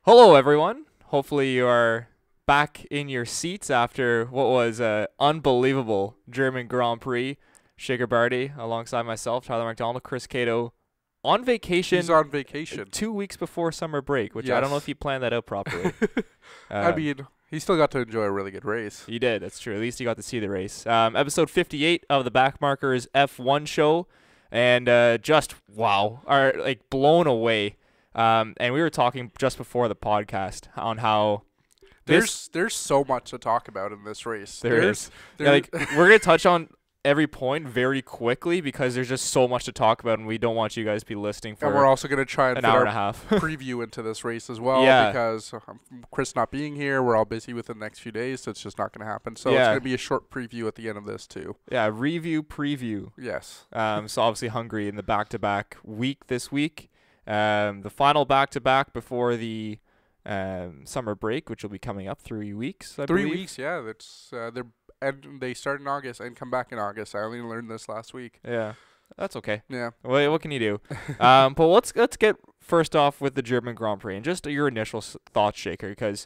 Hello, everyone. Hopefully you are back in your seats after what was an unbelievable German Grand Prix. Shaker Barty, alongside myself, Tyler McDonald, Chris Cato, on vacation. He's on vacation. 2 weeks before summer break, which I don't know if he planned that out properly. I mean, he still got to enjoy a really good race. He did, that's true. At least he got to see the race. Episode 58 of the BackMarkers F1Show. And just, wow, are like blown away. And we were talking just before the podcast on how there's so much to talk about in this race. There is. Yeah, like, we're going to touch on every point very quickly because there's just so much to talk about, and we don't want you guys to be listening for and we're also going to try and an fit hour our and a half preview into this race as well, because Chris not being here, we're all busy within the next few days, so it's just not going to happen. So it's going to be a short preview at the end of this too. Yeah, review, preview. Yes. So obviously Hungary in the back-to-back week this week. The final back-to-back before the summer break, which will be coming up 3 weeks, I believe. 3 weeks, yeah. That's they start in August and come back in August. I only learned this last week. Yeah, that's okay. Yeah. Well, what can you do? But let's get first off with the German Grand Prix and just your initial thoughts, Shaker, because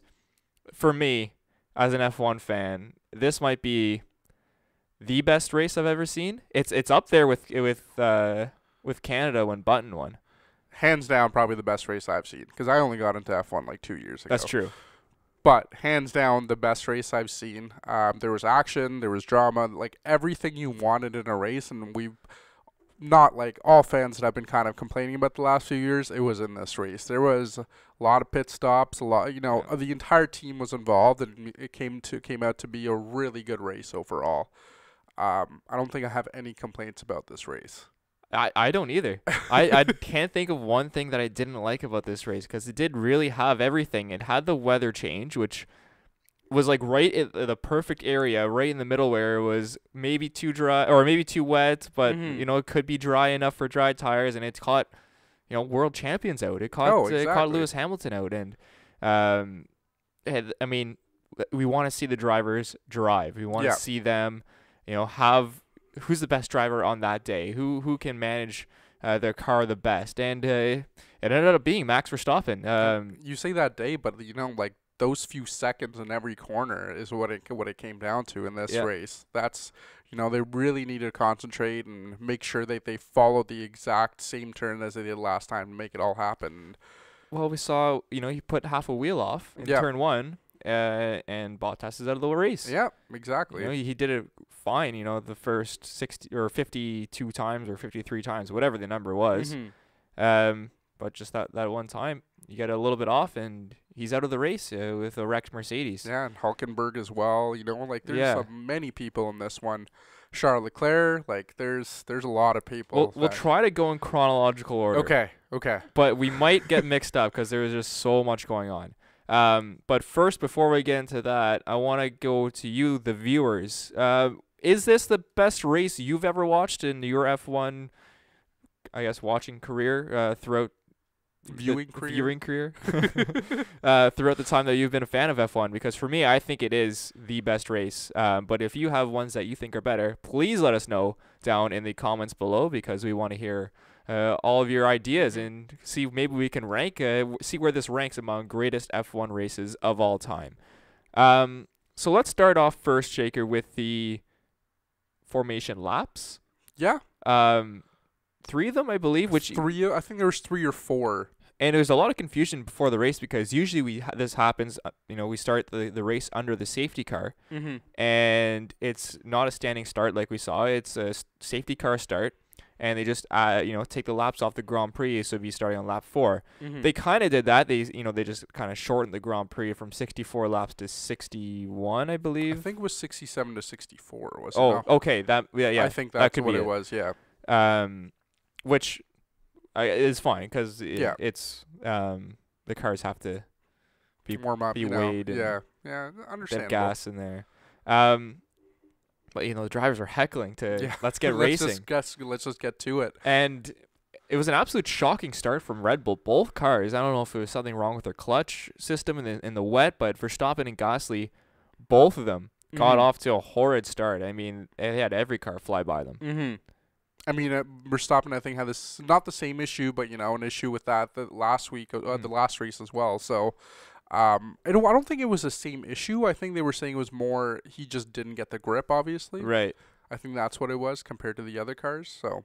for me, as an F1 fan, this might be the best race I've ever seen. It's up there with Canada when Button won. Hands down, probably the best race I've seen, because I only got into F1 like 2 years ago. That's true. But hands down, the best race I've seen. There was action, there was drama, like everything you wanted in a race, and we've not like all fans that have been kind of complaining about the last few years. It was in this race. There was a lot of pit stops, a lot. The entire team was involved, and it came out to be a really good race overall. I don't think I have any complaints about this race. I don't either. I can't think of one thing that I didn't like about this race because it did really have everything. It had the weather change, which was like right in the perfect area, right in the middle where it was maybe too dry or maybe too wet, but it could be dry enough for dry tires, and it caught world champions out. It caught it caught Lewis Hamilton out, and I mean, we want to see the drivers drive. We want to see them, have. Who's the best driver on that day? Who can manage their car the best? And it ended up being Max Verstappen. You say that day, but like those few seconds in every corner is what it came down to in this race. That's they really need to concentrate and make sure that they follow the exact same turn as they did last time to make it all happen. Well, we saw he put half a wheel off in turn one. And Bottas is out of the race. Yeah, exactly. He did it fine, the first 60 or 52 times or 53 times, whatever the number was. But just that one time, you get a little bit off, and he's out of the race with a wrecked Mercedes. Yeah, and Hulkenberg as well. There's so many people in this one. Charles Leclerc, there's a lot of people. We'll try to go in chronological order. Okay. But we might get mixed up because there was just so much going on. But first, before we get into that, I want to go to you, the viewers. Is this the best race you've ever watched in your F1, I guess, watching career throughout viewing career throughout the time that you've been a fan of F1? Because for me, I think it is the best race. But if you have ones that you think are better, please let us know down in the comments below, because we want to hear all of your ideas and see maybe we can rank, see where this ranks among greatest F1 races of all time. So let's start off first, Shaker, with the formation laps. Yeah. 3 of them, I believe. I think there was 3 or 4. And there's a lot of confusion before the race because usually this happens. We start the race under the safety car, and it's not a standing start like we saw. It's a safety car start. And they just take the laps off the Grand Prix, so it'd be starting on lap 4. They kind of did that. They just kind of shortened the Grand Prix from 64 laps to 61, I believe. I think it was 67 to 64. Was it? Oh, okay. Yeah. I think that's what it was. Yeah. Which is fine because it's the cars have to be warm up, be weighed. Yeah. Understandable. Gas in there. But the drivers were heckling to let's get racing. Let's just get to it. And it was an absolute shocking start from Red Bull. Both cars. I don't know if it was something wrong with their clutch system in the wet, but Verstappen and Gasly, both of them got off to a horrid start. I mean, they had every car fly by them. I mean, Verstappen, I think, had this, not the same issue, but, an issue with that the last week, the last race as well. So, I don't think it was the same issue. I think they were saying it was more he just didn't get the grip, obviously. Right. I think that's what it was compared to the other cars. So,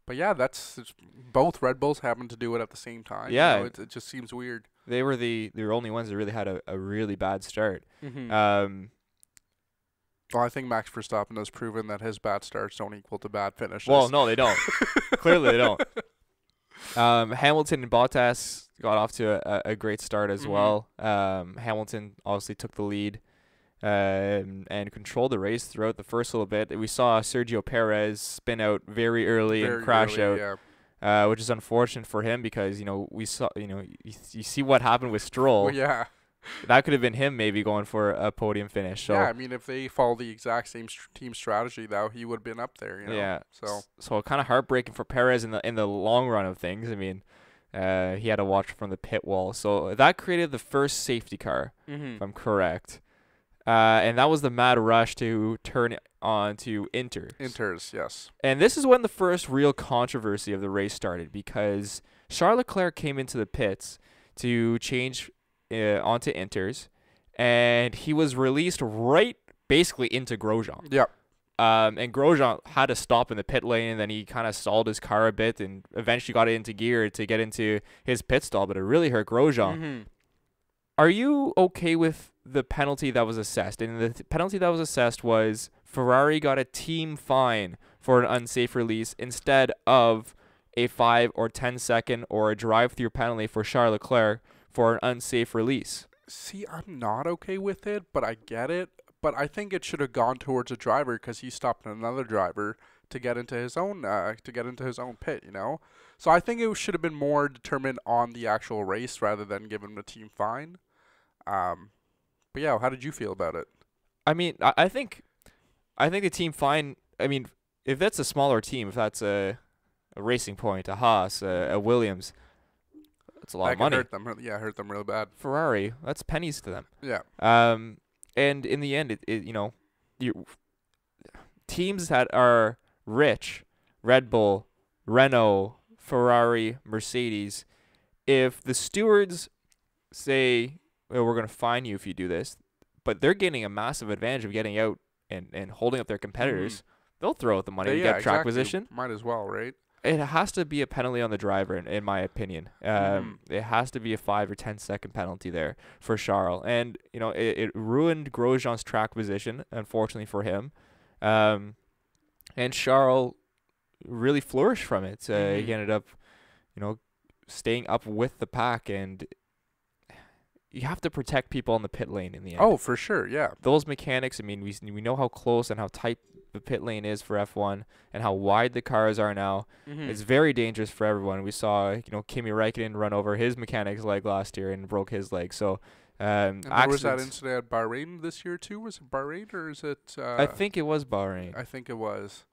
but yeah, both Red Bulls happened to do it at the same time. Yeah. It just seems weird. They were the only ones that really had a really bad start. Well, I think Max Verstappen has proven that his bad starts don't equal to bad finishes. Well, no, they don't. Clearly, they don't. Hamilton and Bottas got off to a great start as well. Hamilton obviously took the lead and controlled the race throughout the first little bit. We saw Sergio Perez spin out very early and crash out, which is unfortunate for him because we saw you see what happened with Stroll. Well, yeah. That could have been him maybe going for a podium finish. So yeah, I mean, if they follow the exact same team strategy, though, he would have been up there. Yeah. So kind of heartbreaking for Perez in the long run of things. I mean, he had to watch from the pit wall. So that created the first safety car, if I'm correct. And that was the mad rush to turn on to Inters. Inters, yes. And this is when the first real controversy of the race started because Charles Leclerc came into the pits to change onto Inters, and he was released right basically into Grosjean. Yep. And Grosjean had to stop in the pit lane, and then he kind of stalled his car a bit and eventually got it into gear to get into his pit stall, but it really hurt Grosjean. Are you okay with the penalty that was assessed? And the penalty that was assessed was Ferrari got a team fine for an unsafe release instead of a 5 or 10 second or a drive-through penalty for Charles Leclerc for an unsafe release. See, I'm not okay with it, but I get it. But I think it should have gone towards a driver because he stopped another driver to get into his own pit. So I think it should have been more determined on the actual race rather than giving him a team fine. But yeah, how did you feel about it? I mean, I think the team fine. I mean, if that's a smaller team, if that's a Racing Point, a Haas, a Williams. That's a lot of money. Hurt them real bad. Ferrari, that's pennies to them. Yeah. And in the end, teams that are rich, Red Bull, Renault, Ferrari, Mercedes, if the stewards say, well, we're going to fine you if you do this, but they're getting a massive advantage of getting out and holding up their competitors, they'll throw out the money to get track position. Might as well, right? It has to be a penalty on the driver, in my opinion. It has to be a 5 or 10 second penalty there for Charles. And, it ruined Grosjean's track position, unfortunately for him. And Charles really flourished from it. He ended up, staying up with the pack. And you have to protect people in the pit lane in the end. Oh, for sure, yeah. Those mechanics, I mean, we know how close and how tight the pit lane is for F1 and how wide the cars are now. It's very dangerous for everyone. We saw, Kimi Räikkönen run over his mechanic's leg last year and broke his leg. So, and there was that incident at Bahrain this year too. Was it Bahrain or is it? I think it was Bahrain. I think it was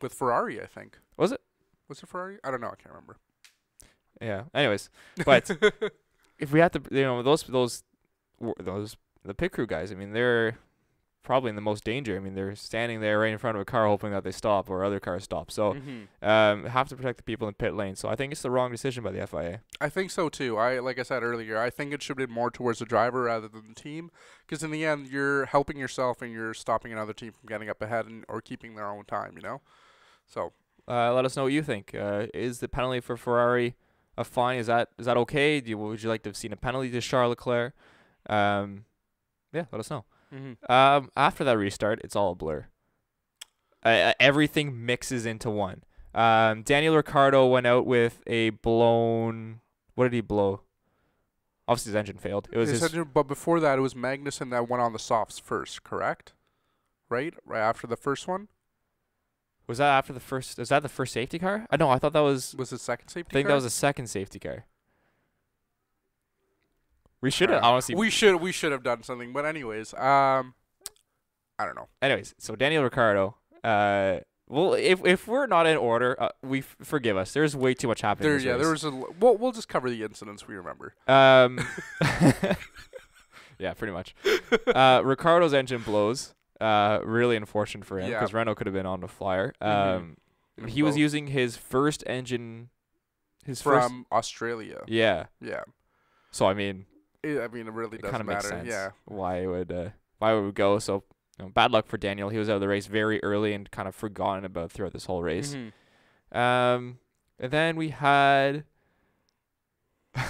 with Ferrari. I think. Was it? Was it Ferrari? I don't know. I can't remember. Yeah. Anyways, but if we had to, the pit crew guys. I mean, they're probably in the most danger. I mean, they're standing there right in front of a car hoping that they stop or other cars stop. So have to protect the people in pit lane. So I think it's the wrong decision by the FIA. I think so too. Like I said earlier, I think it should have been more towards the driver rather than the team, because in the end you're helping yourself and you're stopping another team from getting up ahead or keeping their own time. So let us know what you think. Is the penalty for Ferrari a fine? Is that okay? Would you like to have seen a penalty to Charles Leclerc? Yeah, let us know. After that restart, it's all a blur. Everything mixes into one. Daniel Ricciardo went out with a blown. What did he blow? Obviously, his engine failed. It was his engine, but before that, it was Magnussen that went on the softs first, correct? Right after the first one. Was that after the first? Was that the first safety car? No, I thought that was. Was the second safety car? I think that was the second safety car. We should have honestly. We should have done something, but anyways, I don't know. Anyways, so Daniel Ricciardo. Well, if we're not in order, forgive us. There's way too much happening. There was we'll just cover the incidents we remember. Yeah, pretty much. Ricciardo's engine blows. Really unfortunate for him because Renault could have been on the flyer. He was using his first engine. From Australia. Yeah. Yeah. So I mean, it really doesn't kind of makes matter. sense. Yeah. Why it would go? So bad luck for Daniel. He was out of the race very early and kind of forgotten about throughout this whole race. And then we had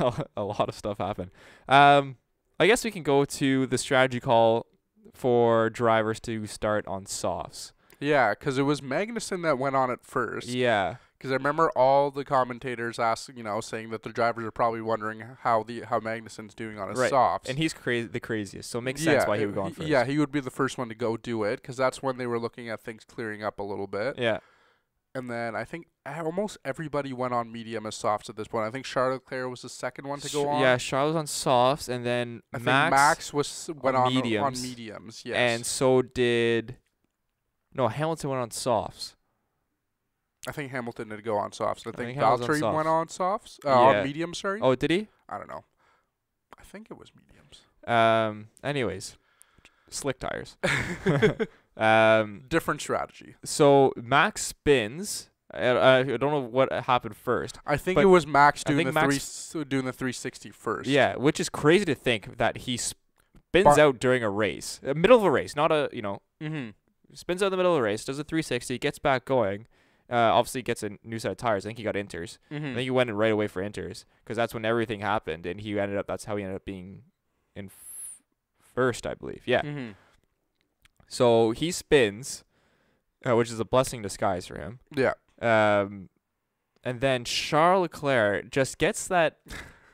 a lot of stuff happen. I guess we can go to the strategy call for drivers to start on softs. Yeah, because it was Magnussen that went on it first. Yeah. Because I remember all the commentators asking, saying that the drivers are probably wondering how Magnussen's doing on his softs. And he's the craziest, so it makes sense why he would go on first. Yeah, he would be the first one to go do it, because that's when they were looking at things clearing up a little bit. Yeah. And then I think almost everybody went on medium as softs at this point. I think Charles Leclerc was the second one to go on. Yeah, Charles was on softs, and then I think Max went on mediums. Yes. And so did Hamilton went on softs. I think Hamilton did go on softs. I think Valtteri went on softs. On mediums, sorry. Oh, did he? I don't know. I think it was mediums. Anyways, slick tires. Different strategy. So Max spins. I don't know what happened first. I think it was Max doing the 360 first. Yeah, which is crazy to think that he spins out during a race, middle of a race, not a spins out in the middle of the race, does a 360, gets back going. Obviously gets a new set of tires. I think he got inters. I think he went in right away for inters because that's when everything happened, and that's how he ended up being in first, I believe. Yeah. So he spins, which is a blessing in disguise for him. Yeah. And then Charles Leclerc just gets that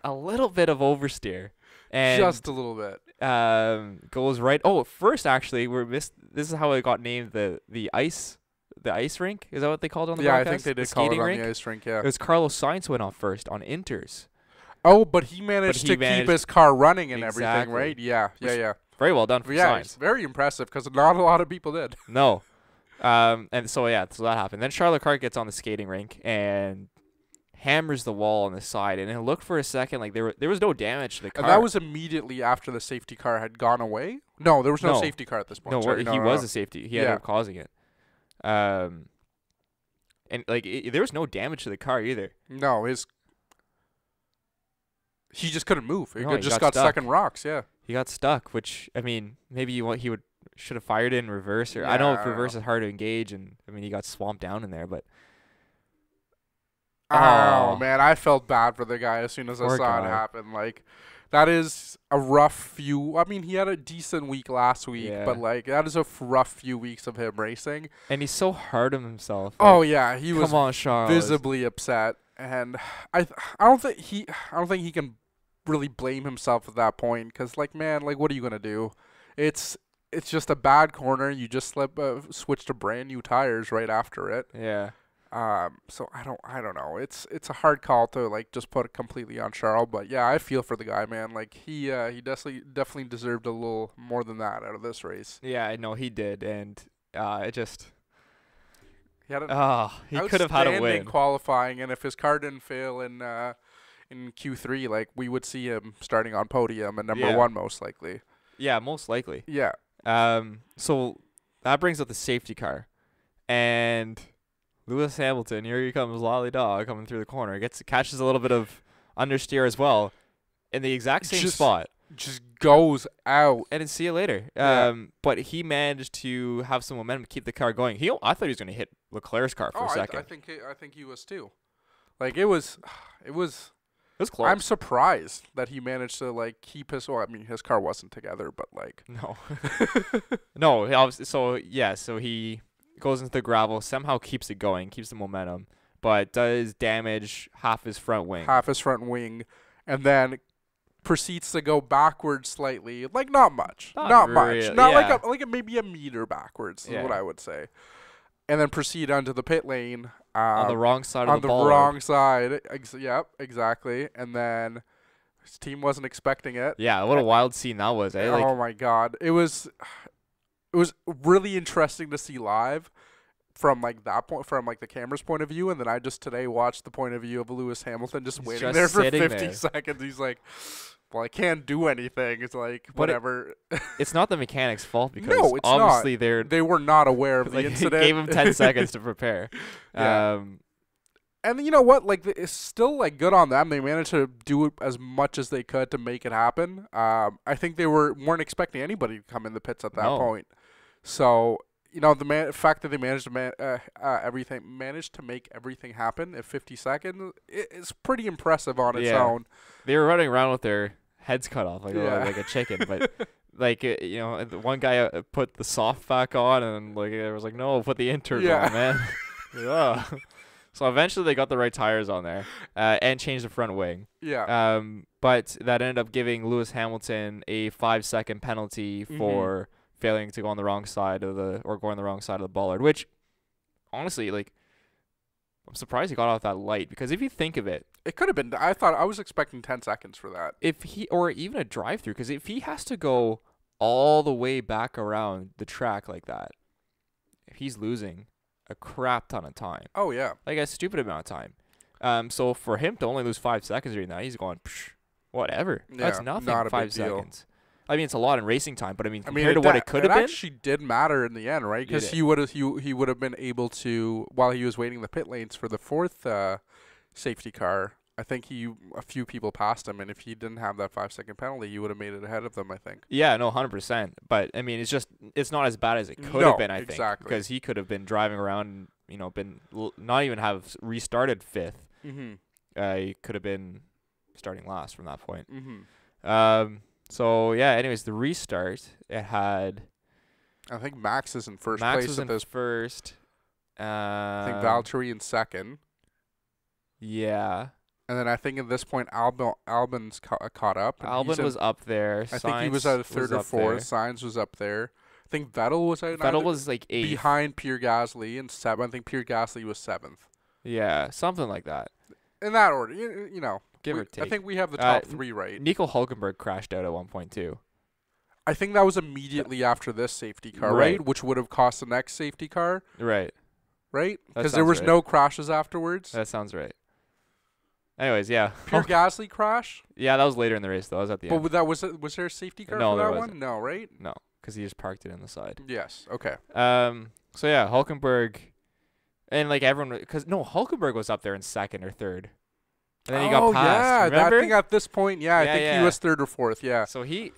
a little bit of oversteer, and just a little bit. Goes right. Oh, first actually, this is how it got named the ice rink. Is that what they called it on the broadcast? Yeah, I think they did call it on the ice rink, yeah. It was Carlos Sainz went off first on inters. Oh, but he managed to keep his car running and everything, right? Yeah. Very well done for Sainz. It's very impressive because not a lot of people did. No. And so that happened. Then Charles Leclerc gets on the skating rink and hammers the wall on the side, and it looked for a second like there was no damage to the car. And that was immediately after the safety car had gone away? No, there was no safety car at this point. He was a safety. He ended up causing it. And there was no damage to the car either. No, he just couldn't move. He just got stuck in rocks. Yeah, he got stuck. Which maybe he should have fired it in reverse. Or I know reverse is hard to engage, and he got swamped down in there. But man, I felt bad for the guy as soon as I saw it happen. Like, that is a rough few. He had a decent week last week, but that is a rough few weeks of him racing. And he's so hard on himself. Oh yeah, he was Charles. visibly upset, and I don't think he can really blame himself at that point, because what are you gonna do? It's just a bad corner. You just switch to brand new tires right after it. Yeah. So I don't know. It's a hard call to just put it completely on Charles, but yeah, I feel for the guy, man. He definitely deserved a little more than that out of this race. Yeah, I know he did, and it just he could have had a win qualifying, and if his car didn't fail in Q3, we would see him starting on podium and number one most likely. Yeah, most likely. Yeah. So that brings up the safety car, and Lewis Hamilton, here he comes, Lolly Dog, coming through the corner. Catches a little bit of understeer as well in the exact same spot. Just goes out. And then see you later. Yeah. But he managed to have some momentum to keep the car going. I thought he was going to hit Leclerc's car for a second. I think he was too. It was close. I'm surprised that he managed to keep his. Well, his car wasn't together, but no, no. So he goes into the gravel, somehow keeps it going, keeps the momentum, but does damage half his front wing, and then proceeds to go backwards slightly, not much, not much, maybe a meter backwards is what I would say, and then proceed onto the pit lane on the wrong side of the ball. On the wrong side, yep, exactly, and then his team wasn't expecting it. Yeah, what a wild scene that was, eh? Oh my God, it was really interesting to see live from that point, from the camera's point of view, and then I just today watched the point of view of Lewis Hamilton just waiting there for 50 seconds. He's like, well, I can't do anything. It's like, whatever. It's not the mechanic's fault because No, it's obviously not. They were not aware of the like, incident. Gave him 10 seconds to prepare. Yeah. And you know what? Like, it's still like good on them. They managed to do it as much as they could to make it happen. I think they weren't expecting anybody to come in the pits at that point. So, you know, the fact that they managed to managed to make everything happen in 50 seconds is pretty impressive on its own. They were running around with their heads cut off like a chicken, but like you know, the one guy put the soft back on, and like it was like, no, put the inters on, man. So eventually they got the right tires on there and changed the front wing. Yeah. But that ended up giving Lewis Hamilton a 5-second penalty for failing to go on the wrong side of going on the wrong side of the bollard, which honestly, like, I'm surprised he got off that light, because if you think of it, it could have been. I was expecting 10 seconds for that. Or even a drive through, because if he has to go all the way back around the track like that, if he's losing a crap ton of time. Oh yeah. Like a stupid amount of time. So for him to only lose 5 seconds right now, he's going, whatever. Yeah, that's nothing. Not a 5 big deal. seconds. I mean, it's a lot in racing time, but I mean, compared to what it could have been, it actually did matter in the end, right? Because he would have been able to, while he was waiting in the pit lanes for the fourth safety car. I think a few people passed him, and if he didn't have that 5-second penalty, he would have made it ahead of them, I think. Yeah, no, 100%. But I mean, it's not as bad as it could have been, I think, because he could have been driving around, you know, not even have restarted fifth. He could have been starting last from that point. So yeah. Anyways, the restart, it had. I think Max is in first place. Max was in first. I think Valtteri in second. Yeah. And then I think at this point, Albon's caught up. Albon was up there. I think he was at third or fourth. Sainz was up there. I think Vettel was at Vettel was like 8th. Behind Pierre Gasly in 7th. I think Pierre Gasly was 7th. Yeah, something like that. In that order, you know. Give or take. I think we have the top 3 right. Nico Hülkenberg crashed out at one point too. I think that was immediately after this safety car, right? Which would have cost the next safety car. Right. Right? Because there was no crashes afterwards. That sounds right. Anyways, yeah. Pierre Gasly crash? Yeah, that was later in the race, though. That was at the end. But was there a safety car for that one? No, right? No, because he just parked it in the side. Yes. Okay. So yeah, Hülkenberg, and like everyone, Hülkenberg was up there in second or third, and then he got passed. Remember? I think at this point, I think he was third or fourth. Yeah. So he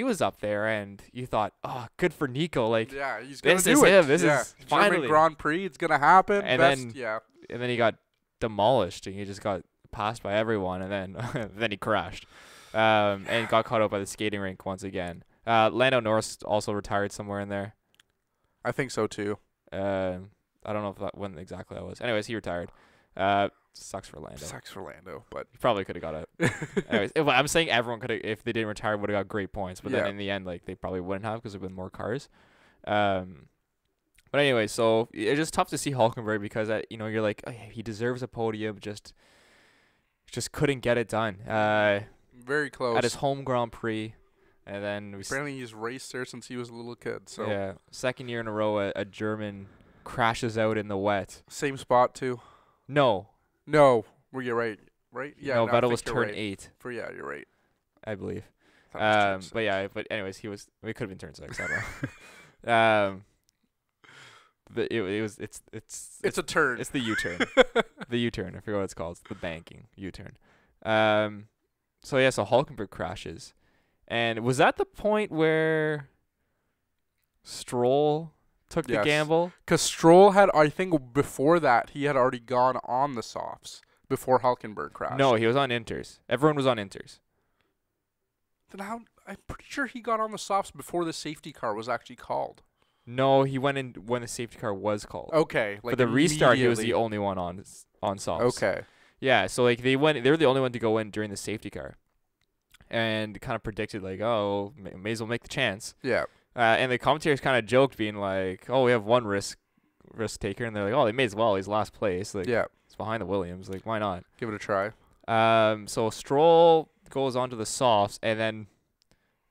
was up there, and you thought, oh, good for Nico. Like, yeah, he's gonna do it. This is finally German Grand Prix. It's gonna happen. And then he got demolished, and he just got passed by everyone, and then then he crashed, and got caught up by the skating rink once again. Lando Norris also retired somewhere in there. I think so too. I don't know when exactly that was. Anyways, he retired. Sucks for Lando. But he probably could have got it. Anyways, I'm saying everyone could have, if they didn't retire, would have got great points. But then in the end, like, they probably wouldn't have because there would have been more cars. But anyway, so it's just tough to see Hülkenberg because you're like, oh, he deserves a podium, just couldn't get it done. Very close at his home Grand Prix, and then apparently he's raced there since he was a little kid. So yeah, second year in a row, a German crashes out in the wet. Same spot too. No. Well, you're right. Right? Yeah. No, Vettel was turn 8. You're right. I believe. But anyways, we could have been turn 6. I don't know. But it's a turn. It's the U-turn. The U-turn. I forget what it's called. It's the banking U-turn. So Hülkenberg crashes. And was that the point where Stroll took the gamble? Because Stroll had, I think before that, he had already gone on the softs before Hülkenberg crashed. No, he was on inters. Everyone was on inters. Then I'm pretty sure he got on the softs before the safety car was actually called. No, he went in when the safety car was called. Okay. Like for the restart, he was the only one on softs. Okay. Yeah, so like they were the only one to go in during the safety car. And kind of predicted like, oh, may as well make the chance. Yeah. And the commentators kind of joked, being like, oh, we have one risk taker. And they're like, oh, they may as well. He's last place. Like, yeah. It's behind the Williams. Like, why not? Give it a try. So Stroll goes onto the softs and then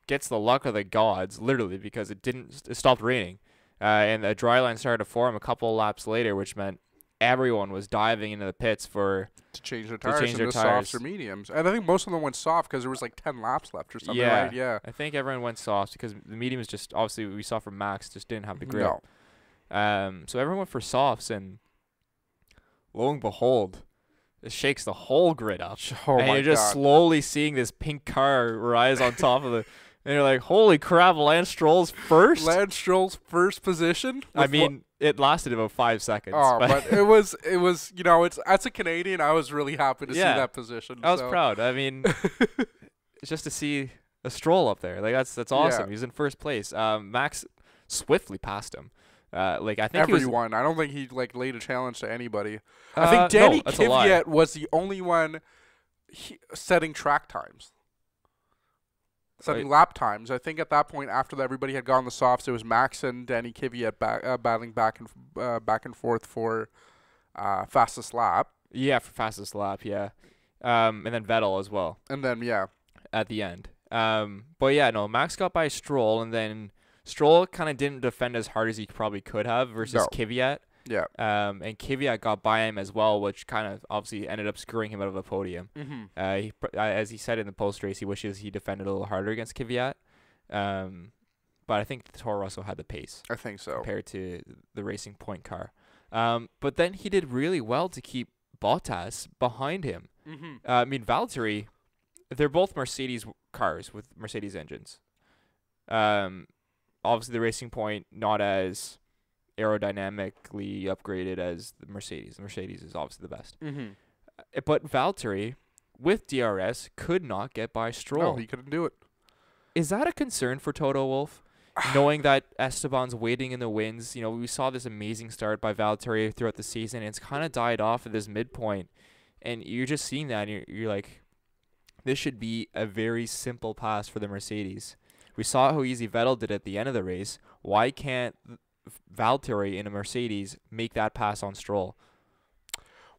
gets the luck of the gods, literally, because it stopped raining. And a dry line started to form a couple laps later, which meant everyone was diving into the pits to change their tires change their into tires. softs or mediums. And I think most of them went soft because there was like 10 laps left or something, Yeah, right? Yeah. I think everyone went soft because the mediums just obviously we saw from Max just didn't have the grip. No. So everyone went for softs, and lo and behold, it shakes the whole grid up. Oh and my you're just God. slowly seeing this pink car rise on top of it. And you're like, holy crap, Lance Stroll's first? Lance Stroll's first position. I mean, it lasted about 5 seconds. Oh, but it was it's as a Canadian, I was really happy to see that position. I was proud. I mean, just to see a Stroll up there, like that's awesome. Yeah. He's in first place. Max swiftly passed him. I think everyone. I don't think he laid a challenge to anybody. I think Danny Kvyat was the only one setting track times. Setting lap times. I think at that point, after everybody had gone the softs, it was Max and Danny Kvyat battling back and forth for fastest lap. Yeah, for fastest lap. Yeah, and then Vettel as well. And then at the end. But yeah, no, Max got by Stroll, and then Stroll kind of didn't defend as hard as he probably could have versus Kvyat. Yeah. And Kvyat got by him as well, which kind of obviously ended up screwing him out of the podium. Mm-hmm. As he said in the post-race, he wishes he defended a little harder against Kvyat. But I think Toro Rosso had the pace. I think so. Compared to the Racing Point car. But then he did really well to keep Bottas behind him. Mm-hmm. I mean, Valtteri, they're both Mercedes cars with Mercedes engines. Obviously, the Racing Point not as aerodynamically upgraded as the Mercedes. The Mercedes is obviously the best. Mm-hmm. But Valtteri, with DRS, could not get by Stroll. No, he couldn't do it. Is that a concern for Toto Wolff? Knowing that Esteban's waiting in the wings, we saw this amazing start by Valtteri throughout the season, and it's kind of died off at this midpoint. And you're just seeing that, and you're like, this should be a very simple pass for the Mercedes. We saw how easy Vettel did at the end of the race. Why can't Valtteri in a Mercedes make that pass on Stroll?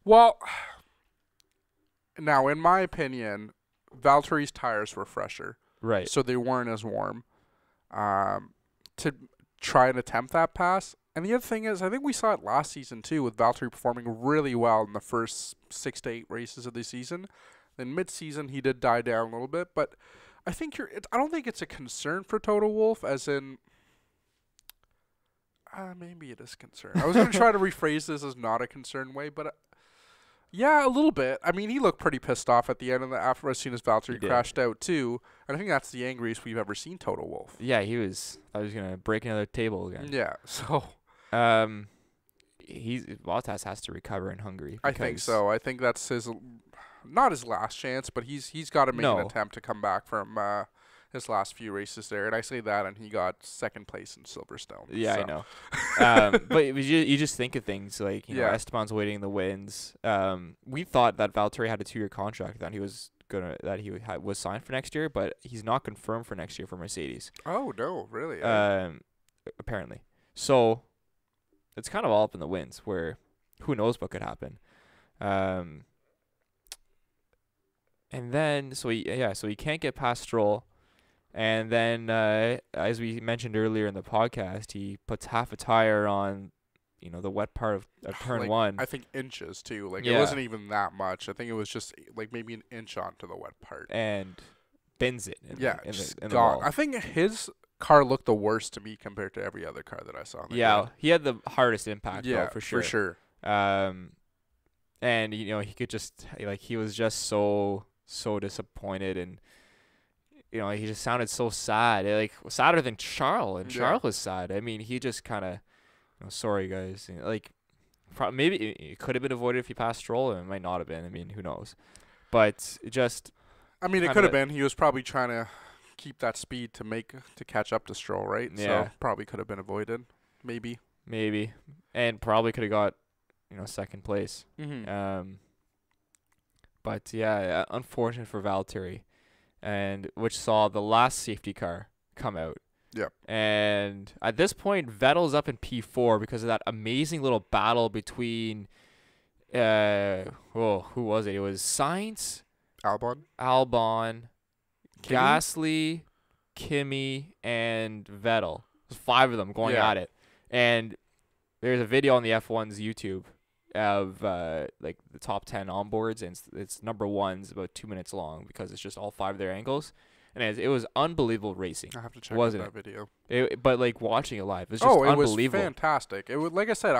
Well, now in my opinion, Valtteri's tires were fresher, right? So they weren't as warm to try and attempt that pass. And the other thing is, I think we saw it last season too, with Valtteri performing really well in the first 6 to 8 races of the season. Then mid-season he did die down a little bit, but I think I don't think it's a concern for Toto Wolff, as in. Maybe it is a concern. I was going to try to rephrase this as not a concern way, but yeah, a little bit. I mean, he looked pretty pissed off at the end of after as soon as Valtteri crashed out too. And I think that's the angriest we've ever seen Toto Wolff. Yeah, I was going to break another table again. Yeah, so Bottas has to recover in Hungary. I think so. I think that's not his last chance, but he's got to make an attempt to come back from his last few races there. And I say that, and he got second place in Silverstone. Yeah, so. I know. But you just think of things like, Esteban's waiting in the wins. We thought that Valtteri had a 2-year contract, that he was signed for next year, but he's not confirmed for next year for Mercedes. Oh, no, really? Apparently. So it's kind of all up in the winds, where who knows what could happen. And then, so he can't get past Stroll. And then, as we mentioned earlier in the podcast, he puts half a tire on, the wet part of turn 1. I think inches, too. It wasn't even that much. I think it was just, maybe an inch onto the wet part. And bends it in the wall. I think his car looked the worst to me compared to every other car that I saw. He had the hardest impact, though, for sure. For sure. And, he could just, he was just so disappointed, and he just sounded so sad, sadder than Charles, and Charles was sad. I mean, he just kind of, sorry guys, maybe it could have been avoided if he passed Stroll, and it might not have been. I mean, who knows? But it just, I mean, it could have been. He was probably trying to keep that speed to catch up to Stroll, right? Yeah. So probably could have been avoided, maybe, and probably could have got, second place. Mm-hmm. But yeah, unfortunate for Valtteri, and which saw the last safety car come out. Yep. And at this point, Vettel's up in P4 because of that amazing little battle between, who was it? It was Sainz, Albon, Gasly, Kimi, and Vettel. There's 5 of them going at it. And there's a video on the F1's YouTube of like the top 10 onboards, and it's number one's about 2 minutes long because it's just all 5 of their angles, and it was unbelievable racing. I have to check out Wasn't that video. But like watching it live, it was just It was unbelievable. fantastic. It was, like I said,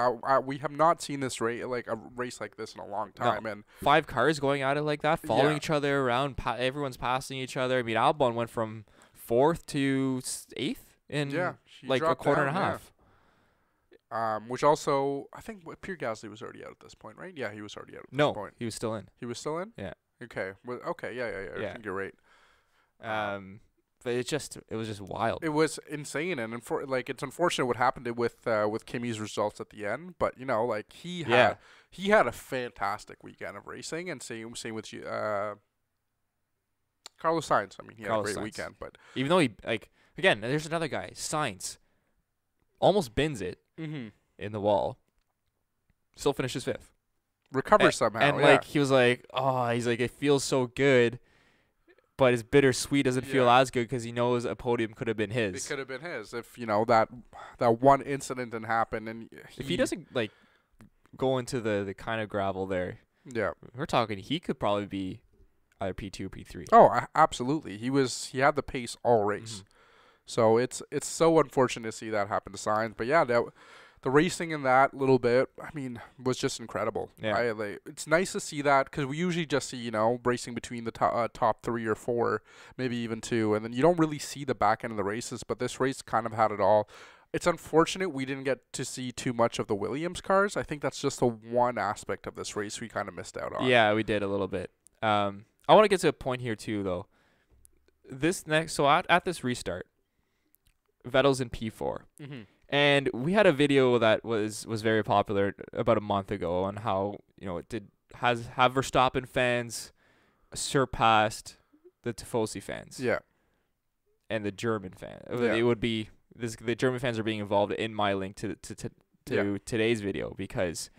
we have not seen this race like a race like this in a long time, and 5 cars going at it like that, following Yeah. each other around. Everyone's passing each other. I mean, Albon went from 4th to 8th in she like a dropped quarter down, and a half. Which also, I think Pierre Gasly was already out at this point, right? Yeah, he was already out at this No, point. he was still in. He was still in? Yeah. Okay. Well, okay, yeah. I Yeah. think you're right. But it was just wild. It was insane, and it's unfortunate what happened with Kimi's results at the end. But like he had a fantastic weekend of racing, and same with you, Carlos Sainz. I mean, he had a great weekend, but even though he again, there's another guy, Sainz, almost bins it in the wall, still finishes 5th. recovers somehow. And like he was like, he's like, it feels so good. But his bittersweet doesn't feel as good because he knows a podium could have been his. It could have been his if that one incident didn't happen, and if he doesn't like go into the kind of gravel there, we're talking he could probably be either P2 or P3. Oh, absolutely. He had the pace all race, so it's so unfortunate to see that happen to Sainz. But yeah, the racing in that little bit, I mean, was just incredible. Yeah. It's nice to see that because we usually just see, racing between the top 3 or 4, maybe even 2, and then you don't really see the back end of the races, but this race kind of had it all. It's unfortunate we didn't get to see too much of the Williams cars. I think that's just the one aspect of this race we kind of missed out on. Yeah, we did a little bit. I want to get to a point here too, though. At this restart, Vettel's in P4. And we had a video that was very popular about a month ago on how have Verstappen fans surpassed the Tifosi fans. Yeah. And the German fans. Yeah. It would be the German fans are being involved in my link to today's video because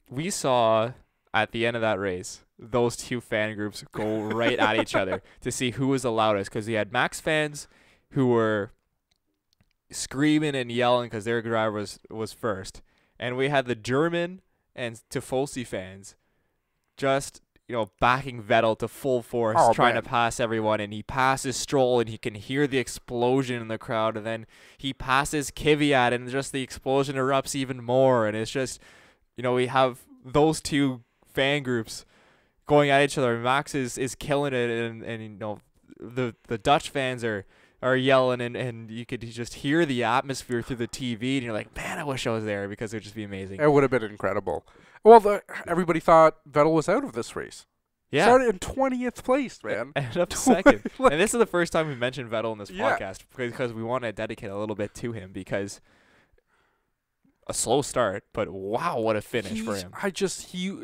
we saw at the end of that race those 2 fan groups go right at each other to see who was the loudest because we had Max fans who were screaming and yelling because their driver was first, and we had the German and Tifosi fans just backing Vettel to full force, trying to pass everyone, and he passes Stroll and he can hear the explosion in the crowd, and then he passes Kvyat and just the explosion erupts even more, and it's just we have those 2 fan groups going at each other. Max is killing it, and the Dutch fans are yelling, and you could just hear the atmosphere through the TV, and you're like, man, I wish I was there because it would just be amazing. It would have been incredible. Well, everybody thought Vettel was out of this race. Yeah. Started in 20th place, man. Ended up second. And this is the first time we mentioned Vettel in this podcast because we want to dedicate a little bit to him because a slow start, but wow, what a finish for him.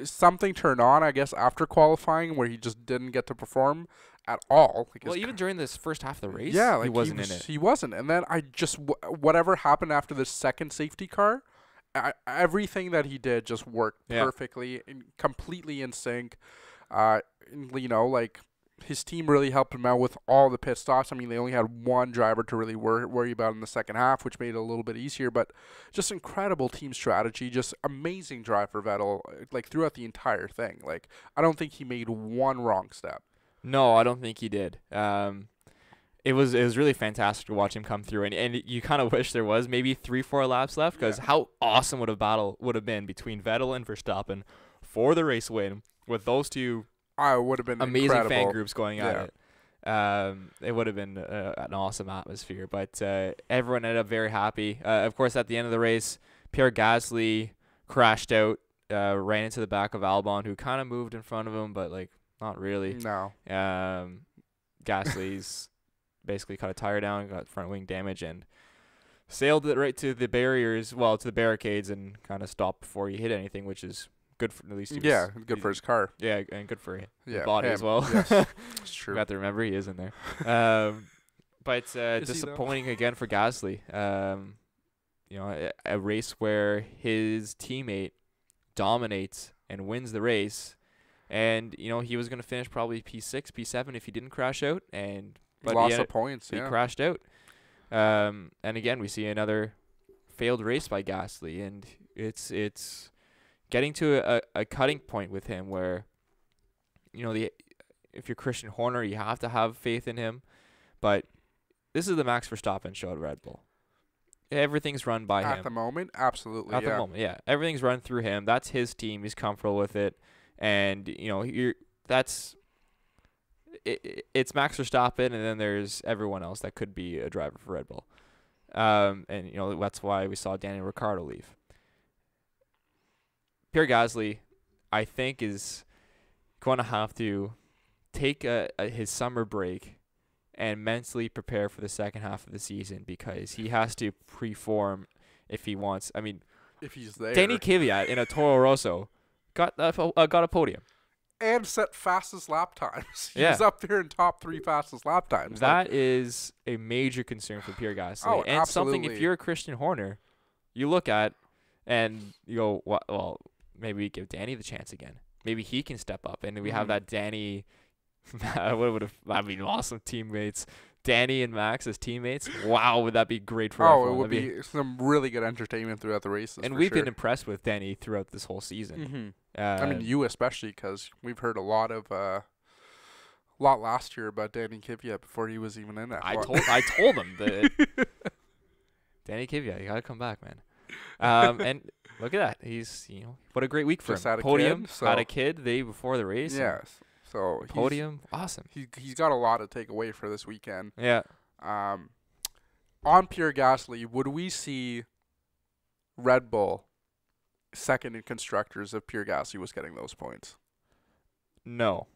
Something turned on, I guess, after qualifying where he just didn't get to perform at all. Well, even during this first half of the race, he wasn't in it. He wasn't. And then whatever happened after the second safety car, everything that he did just worked perfectly and completely in sync. His team really helped him out with all the pit stops. I mean, they only had one driver to really worry about in the second half, which made it a little bit easier. But just incredible team strategy, just amazing drive for Vettel, throughout the entire thing. I don't think he made one wrong step. No, I don't think he did. It was really fantastic to watch him come through, and you kind of wish there was maybe 3-4 laps left because how awesome would a battle would have been between Vettel and Verstappen for the race win with those 2. It would have been amazing incredible. Fan groups going at it. It would have been an awesome atmosphere, but everyone ended up very happy. Of course, at the end of the race, Pierre Gasly crashed out, ran into the back of Albon, who kind of moved in front of him, but not really. No. Gasly's basically cut a tire down, got front wing damage, and sailed it right to the barricades, and kind of stopped before he hit anything, which is good for at least. Good for his car. Yeah, and good for his body as well. Yes, it's true. We have to remember he is in there. But disappointing again for Gasly. A race where his teammate dominates and wins the race, and he was going to finish probably P6, P7 if he didn't crash out, but lots of points. He crashed out. And again, we see another failed race by Gasly, and it's getting to a cutting point with him where, if you're Christian Horner, you have to have faith in him. But this is the Max Verstappen show at Red Bull. Everything's run by him. At the moment, absolutely. At the moment, yeah. Everything's run through him. That's his team. He's comfortable with it. And, it's Max Verstappen, and then there's everyone else that could be a driver for Red Bull. And that's why we saw Daniel Ricciardo leave. Pierre Gasly, I think, is going to have to take his summer break and mentally prepare for the second half of the season, because he has to preform if he wants. I mean, if he's there. Danny Kvyat in a Toro Rosso got a podium. And set fastest lap times. He Yeah. was up there in top 3 fastest lap times. That is a major concern for Pierre Gasly. Oh, and something, if absolutely. you're a Christian Horner, you look at and you go, well, maybe we give Danny the chance again. Maybe he can step up. And we have that Danny, awesome teammates. Danny and Max as teammates. Wow, would that be great for everyone? It would be some really good entertainment throughout the races. And for we've sure. been impressed with Danny throughout this whole season. I mean, you especially, because we've heard a lot last year about Danny Kvyat before he was even in that. I told him that Danny Kvyat, you gotta come back, man. And look at that. He's what a great week for Just him. had a Podium, kid, so- had a kid the day before the race. Yes. So Podium, awesome. He's got a lot to take away for this weekend. Yeah. On Pierre Gasly, would we see Red Bull second in constructors if Pierre Gasly was getting those points? No.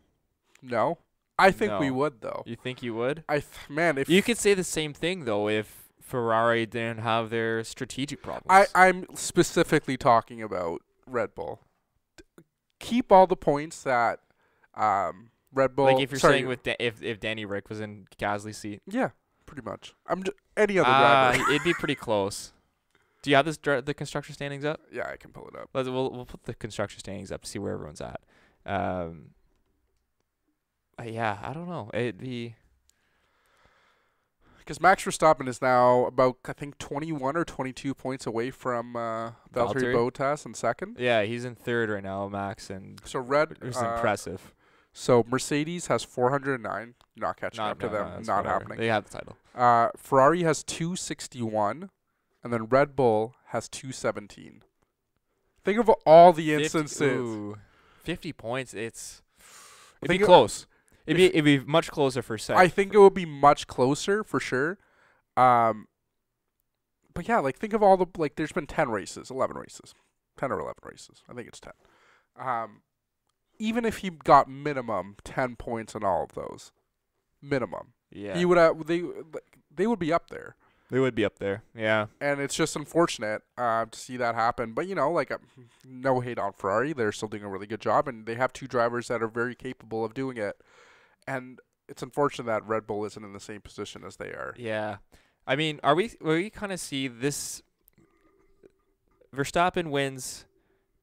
No? I think we No. would, though. You think you would? If You could say the same thing though if Ferrari didn't have their strategic problems. I'm specifically talking about Red Bull. Keep all the points that Red Bull. Like if you're saying with if Danny Rick was in Gasly's seat. Yeah, pretty much. Any other driver. It'd be pretty close. Do you have the construction standings up? Yeah, I can pull it up. We'll put the construction standings up to see where everyone's at. Yeah, I don't know. It'd be Because Max Verstappen is now about, I think, 21 or 22 points away from Valtteri Bottas in second. Yeah, he's in third right now, Max, and So Red it's impressive. So Mercedes has 409, not catching up to them, that's not whatever. happening. They have the title. Ferrari has 261, and then Red Bull has 217. Think of all the instances. 50 points. It'd Think be of- close. It'd be much closer for second. I think it would be much closer for sure. But yeah, think of all the there's been 10 races, 11 races, 10 or 11 races. I think it's 10. Even if he got minimum 10 points in all of those, minimum, Yeah, he would have they would be up there. they would be up there. Yeah, And it's just unfortunate to see that happen. But no hate on Ferrari; they're still doing a really good job, and they have two drivers that are very capable of doing it. And it's unfortunate that Red Bull isn't in the same position as they are. yeah. I mean, will we kind of see this? Verstappen wins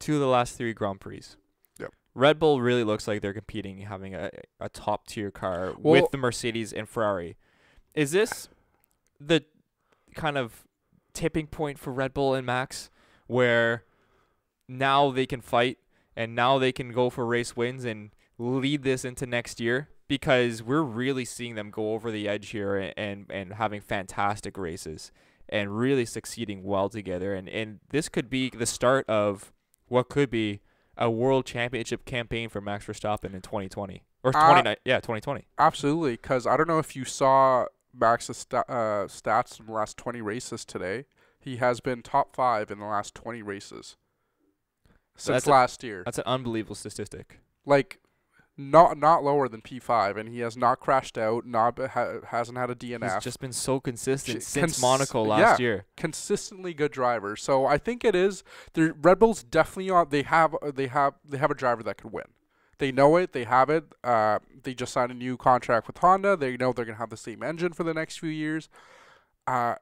2 of the last 3 Grand Prix. Yep. Red Bull really looks like they're competing, having a top tier car Well- with the Mercedes and Ferrari. Is this the kind of tipping point for Red Bull and Max, where now they can fight and now they can go for race wins and lead this into next year? Because we're really seeing them go over the edge here and having fantastic races and really succeeding well together. And this could be the start of what could be a world championship campaign for Max Verstappen in 2020. Or 2020. Absolutely, because I don't know if you saw Max's stats in the last 20 races today. He has been top 5 in the last 20 races since last year. That's an unbelievable statistic. Not lower than P5, and he has not crashed out. Hasn't had a DNF. He's just been so consistent since Cons- Monaco last yeah. year. Consistently good driver. So I think it is. The Red Bull's definitely on. They have a driver that could win. They know it. They have it. They just signed a new contract with Honda. They know they're gonna have the same engine for the next few years, and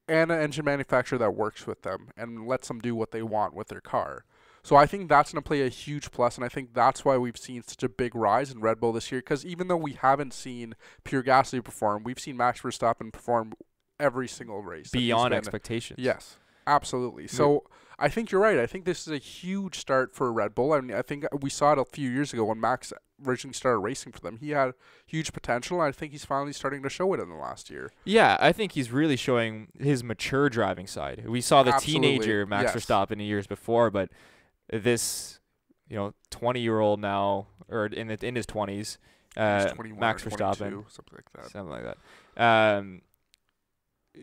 an engine manufacturer that works with them and lets them do what they want with their car. So I think that's going to play a huge plus, and I think that's why we've seen such a big rise in Red Bull this year, because even though we haven't seen Pierre Gasly perform, we've seen Max Verstappen perform every single race. Beyond expectations. Yes, absolutely. So I think you're right. I think this is a huge start for Red Bull. I mean, I think we saw it a few years ago when Max originally started racing for them. He had huge potential, and I think he's finally starting to show it in the last year. Yeah, I think he's really showing his mature driving side. We saw the teenager Max Verstappen years before, but this, 20-year-old now, or in his 20s, Max Verstappen, something like that.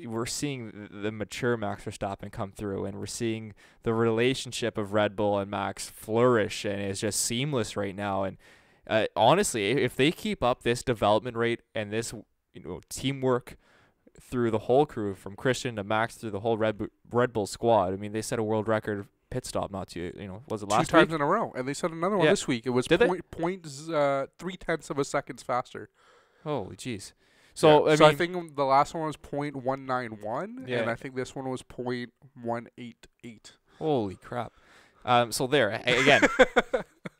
We're seeing the mature Max Verstappen come through, and we're seeing the relationship of Red Bull and Max flourish, and it's just seamless right now. And honestly, if they keep up this development rate and this teamwork through the whole crew, from Christian to Max through the whole Red Bull squad, I mean, they set a world record pit stop was it last 2 times in a row, and they set another one this week. It was 0.3 of a second faster. Holy jeez. So, I think the last one was 0.191, and I think this one was 0.188. Holy crap. So there, again,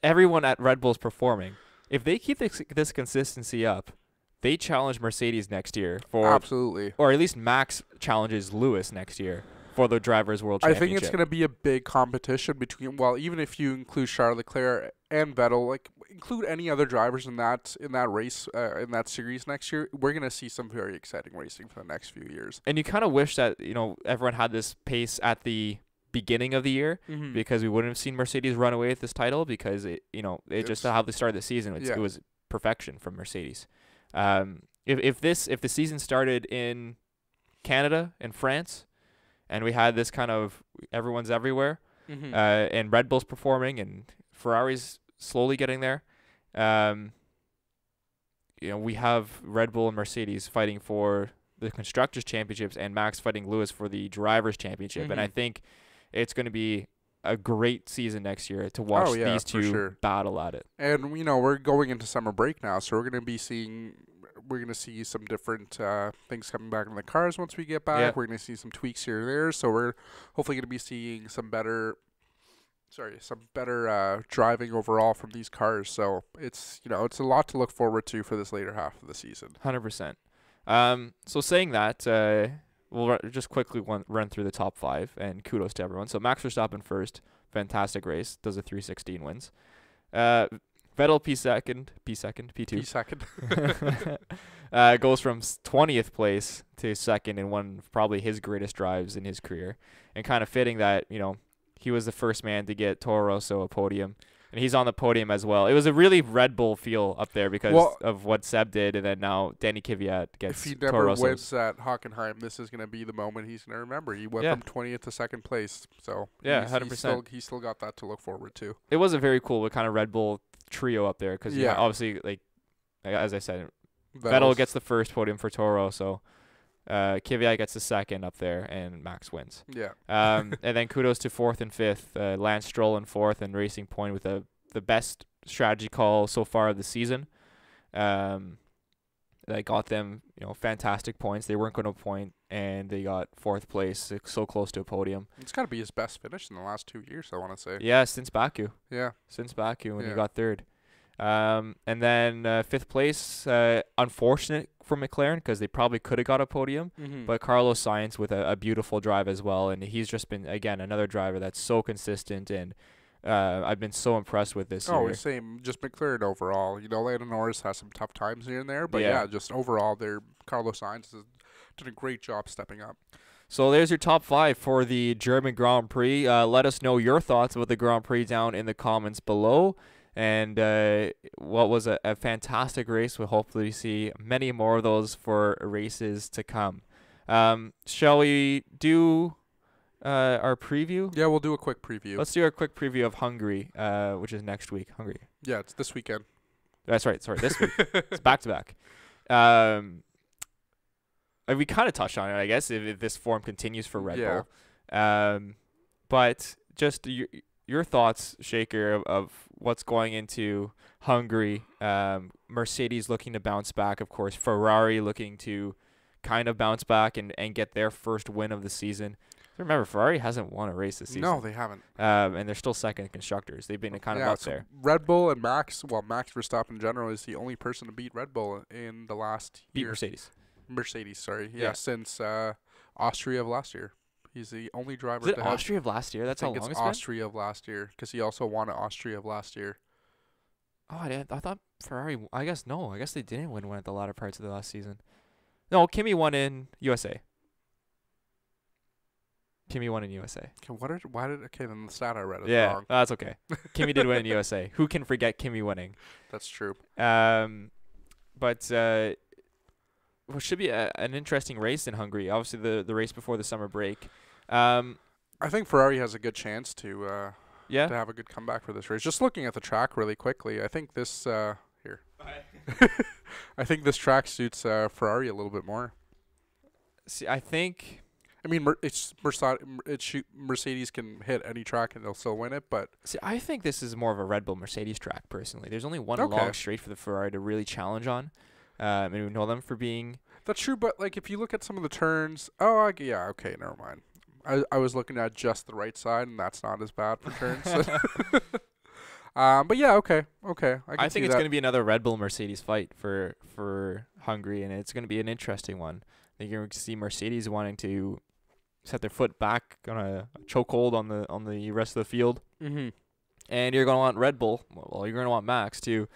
everyone at Red Bull's performing. If they keep this consistency up, they challenge Mercedes next year absolutely, or at least Max challenges Lewis next year for the Drivers' World Championship. I think it's going to be a big competition between, even if you include Charles Leclerc and Vettel, include any other drivers in that race, in that series next year, we're going to see some very exciting racing for the next few years. And you kind of wish that, everyone had this pace at the beginning of the year, because we wouldn't have seen Mercedes run away with this title, because it just how they started the season, it was perfection from Mercedes. If the season started in Canada and France, and we had this kind of everyone's everywhere, and Red Bull's performing and Ferrari's slowly getting there, we have Red Bull and Mercedes fighting for the Constructors' Championships and Max fighting Lewis for the Drivers' Championship. And I think it's going to be a great season next year to watch these two battle at it. And, we're going into summer break now, so we're going to see some different things coming back in the cars once we get back. Yeah. We're going to see some tweaks here and there. So we're hopefully going to be seeing some better driving overall from these cars. So it's a lot to look forward to for this later half of the season. 100%. So saying that, we'll just quickly run through the top 5, and kudos to everyone. So Max Verstappen first, fantastic race, does a 316, wins. Vettel P2. Goes from 20th place to second in one of probably his greatest drives in his career, and kind of fitting that he was the first man to get Toro Rosso a podium, and he's on the podium as well. It was a really Red Bull feel up there because of what Seb did, and then now Danny Kvyat gets If he never wins at Hockenheim, this is going to be the moment he's going to remember. He went from 20th to second place, so 100%. He's still got that to look forward to. It was a very cool kind of Red Bull trio up there, because obviously, as I said, Vettel gets the first podium for Toro, so Kvyat gets the second up there, and Max wins. Yeah. And then kudos to 4th and 5th, Lance Stroll in 4th, and Racing Point with the best strategy call so far of the season. That got them, fantastic points. They weren't going to point, and they got 4th place, so close to a podium. It's got to be his best finish in the last 2 years, I want to say. Yeah, since Baku. Yeah. Since Baku when he got 3rd. And then 5th place, unfortunate for McLaren, because they probably could have got a podium, but Carlos Sainz with a beautiful drive as well, and he's just been, again, another driver that's so consistent, and I've been so impressed with this year. Oh, same. Just McLaren overall. Lando Norris has some tough times here and there, but just overall, Carlos Sainz has done a great job stepping up. So there's your top 5 for the German Grand Prix. Let us know your thoughts about the Grand Prix down in the comments below. And what was a fantastic race. We'll hopefully see many more of those for races to come. Shall we do our preview? Yeah, we'll do a quick preview. Let's do our quick preview of Hungary, which is next week. Hungary. Yeah, it's this weekend. That's right. Sorry, this week. It's back-to-back. We kind of touched on it, I guess, if this form continues for Red Bull. But just your thoughts, Shaker, of what's going into Hungary. Mercedes looking to bounce back, of course. Ferrari looking to kind of bounce back and get their first win of the season. Remember, Ferrari hasn't won a race this season. No, they haven't. And they're still second in constructors. They've been kind of up there. Red Bull and Max Verstappen in general is the only person to beat Red Bull in the last year. Mercedes. Mercedes, sorry. Yeah, since Austria of last year. He's the only driver. Is it Austria of last year? That's how long it's it's been? Austria of last year, because he also won at Austria of last year. Oh, I thought Ferrari. I guess no. I guess they didn't win one at the latter parts of the last season. No, Kimi won in USA. Kimi won in USA. Okay, then the stat I read is Yeah, wrong. that's okay. Kimi did win in USA. Who can forget Kimi winning? That's true. But what should be an interesting race in Hungary. Obviously, the race before the summer break. I think Ferrari has a good chance to Yeah. have a good comeback for this race. Just looking at the track really quickly, I think this here. I think this track suits Ferrari a little bit more. See, I think. I mean, Mercedes can hit any track and they'll still win it, but See, I think this is more of a Red Bull Mercedes track, personally. There's only one Okay. long straight for the Ferrari to really challenge on. And we know them for being. that's true. But like, if you look at some of the turns, yeah, okay, never mind. I was looking at just the right side, and that's not as bad for turns. But yeah, okay. I think it's going to be another Red Bull Mercedes fight for Hungary, and it's going to be an interesting one. I think you're going to see Mercedes wanting to set their foot back on a chokehold on the rest of the field, Mm-hmm. and you're going to want Red Bull. Well, you're going to want Max to